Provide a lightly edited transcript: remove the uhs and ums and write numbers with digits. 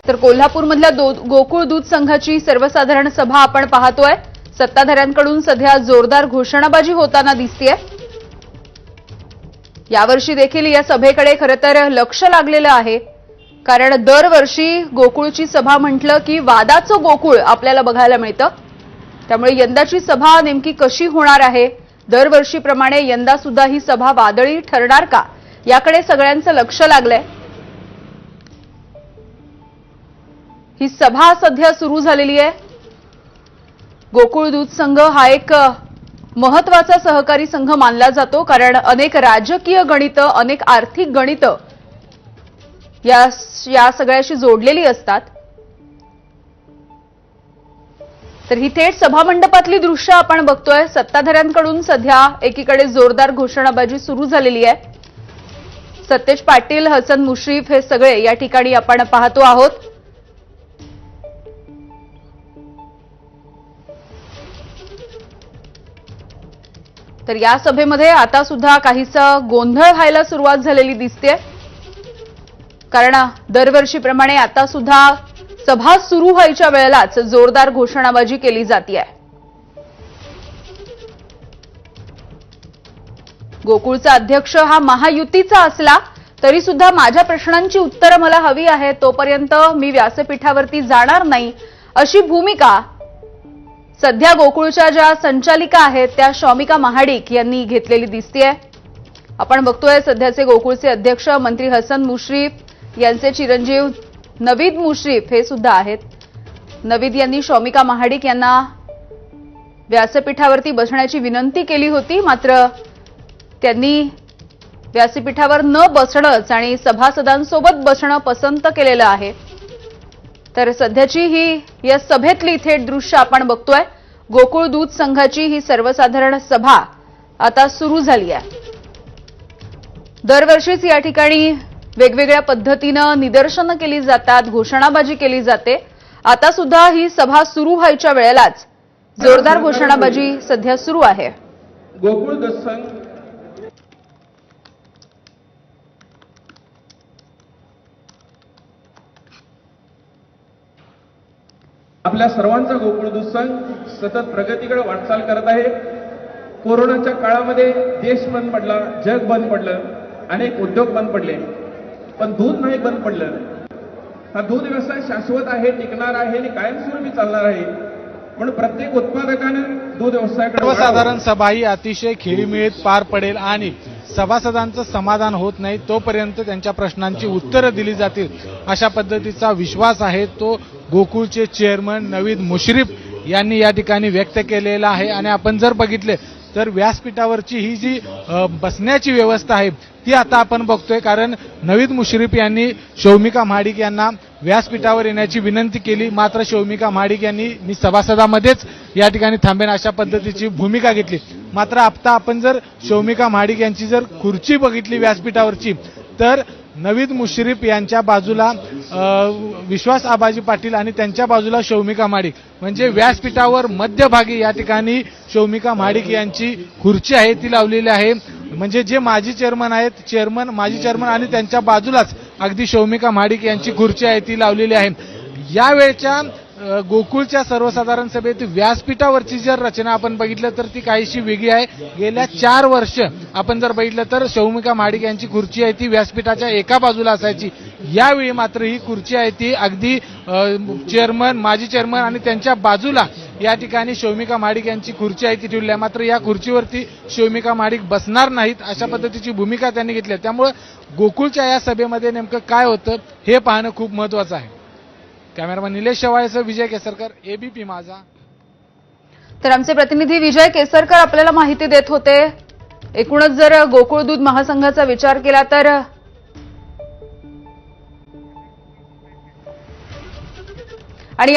तर कोल्हापूरमधल्या गोकुळ दूध संघाची सर्वसाधारण सभा आपण पाहतोय। सत्ताधाऱ्यांकडून सध्या जोरदार घोषणाबाजी होताना दिसतेय। यावर्षी देखील या सभेकडे खरतर लक्ष लागलेलं आहे, कारण दरवर्षी गोकुळची सभा म्हटलं की वादाचं गोकुळ आपल्याला बघायला मिळतं। त्यामुळे यंदाची सभा नेमकी कशी होणार आहे, दरवर्षीप्रमाणे यंदा सुद्धा ही सभा वादळी ठरणार का, याकडे सगळ्यांचं लक्ष लागलंय। ही सभा सध्या सुरू झालेली आहे। गोकुळ दूध संघ हा एक महत्त्वाचा सहकारी संघ मानला जातो, कारण अनेक राजकीय गणितं, अनेक आर्थिक गणितं या सगळ्याशी जोडलेली असतात। तर ही थेट सभामंडपातली दृश्य आपण बघतोय। सत्ताधाऱ्यांकडून सध्या एकीकडे जोरदार घोषणाबाजी सुरू झालेली आहे। सतेज पाटील, हसन मुश्रीफ हे सगळे या ठिकाणी आपण पाहतो आहोत। तर या सभेमध्ये आता सुद्धा काहीसा गोंधळ व्हायला सुरुवात झालेली दिसते, कारण दरवर्षीप्रमाणे आता सुद्धा सभा सुरू व्हायच्या वेळेलाच जोरदार घोषणाबाजी केली जाते। गोकुळचा अध्यक्ष हा महायुतीचा असला तरी सुद्धा माझ्या प्रश्नांची उत्तरं मला हवी आहेत, तोपर्यंत मी व्यासपीठावरती जाणार नाही, अशी भूमिका सध्या गोकुळच्या ज्या संचालिका आहेत त्या शौमिका महाडिक यांनी घेतलेली दिसतेय। आपण बघतोय सध्याचे गोकुळचे अध्यक्ष मंत्री हसन मुश्रीफ यांचे चिरंजीव नवीद मुश्रीफ हे सुद्धा आहेत। नवीद यांनी शौमिका महाडिक यांना व्यासपीठावरती बसण्याची विनंती केली होती, मात्र त्यांनी व्यासपीठावर न बसणंच आणि सभासदांसोबत बसणं पसंत केलेलं आहे। तर सध्याची ही या सभेतली थेट दृश्य आपण बघतोय। गोकुळ दूध संघाची ही सर्वसाधारण सभा आता सुरू झाली आहे। दरवर्षीच या ठिकाणी वेगवेगळ्या पद्धतीनं निदर्शनं केली जातात, घोषणाबाजी केली जाते। आता सुद्धा ही सभा सुरू व्हायच्या वेळेलाच जोरदार घोषणाबाजी सध्या सुरू आहे। गोकुळ दूध संघ आपल्या सर्वांचा गोकुळ दूध संघ सतत प्रगतीकडे वाटचाल करत आहे। कोरोनाच्या काळामध्ये देश बंद पडला, जग बंद पडलं, अनेक उद्योग बंद पडले, पण दूध नाही बंद पडलं। हा दूध व्यवसाय शाश्वत आहे, टिकणार आहे आणि कायमस्वरूपी चालणार आहे, म्हणून प्रत्येक उत्पादकानं दूध व्यवसायाकडे सर्वसाधारण सभा ही अतिशय खेळीमेळीत पार पडेल आणि सभासदांचं समाधान होत नाही तोपर्यंत त्यांच्या प्रश्नांची उत्तरं दिली जातील, अशा पद्धतीचा विश्वास आहे तो गोकुळचे चेअरमन नवीद मुश्रीफ यांनी या ठिकाणी व्यक्त केलेला आहे। आणि आपण जर बघितले तर व्यासपीठावरची ही जी बसण्याची व्यवस्था आहे ती आता आपण बघतोय, कारण नवीद मुश्रीफ यांनी शौमिका महाडिक यांना व्यासपीठावर येण्याची विनंती केली, मात्र शौमिका महाडिक यांनी मी सभासदामध्येच या ठिकाणी थांबेन अशा पद्धतीची भूमिका घेतली। मात्र आता आपण जर शौमिका महाडिक यांची जर खुर्ची बघितली व्यासपीठावरची, तर नवीद मुश्रीफ यांच्या बाजूला विश्वास आबाजी पाटील आणि त्यांच्या बाजूला शौमिका महाडिक, म्हणजे व्यासपीठावर मध्यभागी या ठिकाणी शौमिका महाडिक यांची खुर्ची आहे ती लावलेली आहे। म्हणजे जे माजी चेअरमन आहेत, माजी चेअरमन आणि त्यांच्या बाजूलाच अगदी शौमिका महाडिक यांची खुर्ची आहे ती लावलेली आहे। यावेळच्या गोकुळच्या सर्वसाधारण सभेत व्यासपीठावरची जर रचना आपण बघितलं तर ती काहीशी वेगळी आहे। गेल्या 4 वर्ष आपण जर बघितलं तर शौमिका महाडिक यांची खुर्ची आहे ती व्यासपीठाच्या एका बाजूला असायची। यावेळी मात्र ही खुर्ची आहे ती अगदी चेअरमन, माजी चेअरमन आणि त्यांच्या बाजूला या ठिकाणी शौमिका महाडिक यांची खुर्ची आहे ती ठेवली आहे। मात्र या खुर्चीवरती शौमिका महाडिक बसणार नाहीत अशा पद्धतीची भूमिका त्यांनी घेतली आहे। त्यामुळे गोकुळच्या या सभेमध्ये नेमकं काय होतं हे पाहणं खूप महत्त्वाचं आहे। कॅमेरामन निलेश शेवाळेसह विजय केसरकर, एबीपी माझा। तर आमचे प्रतिनिधी विजय केसरकर आपल्याला माहिती देत होते। एकूणच जर गोकुळ दूध महासंघाचा विचार केला तर आणि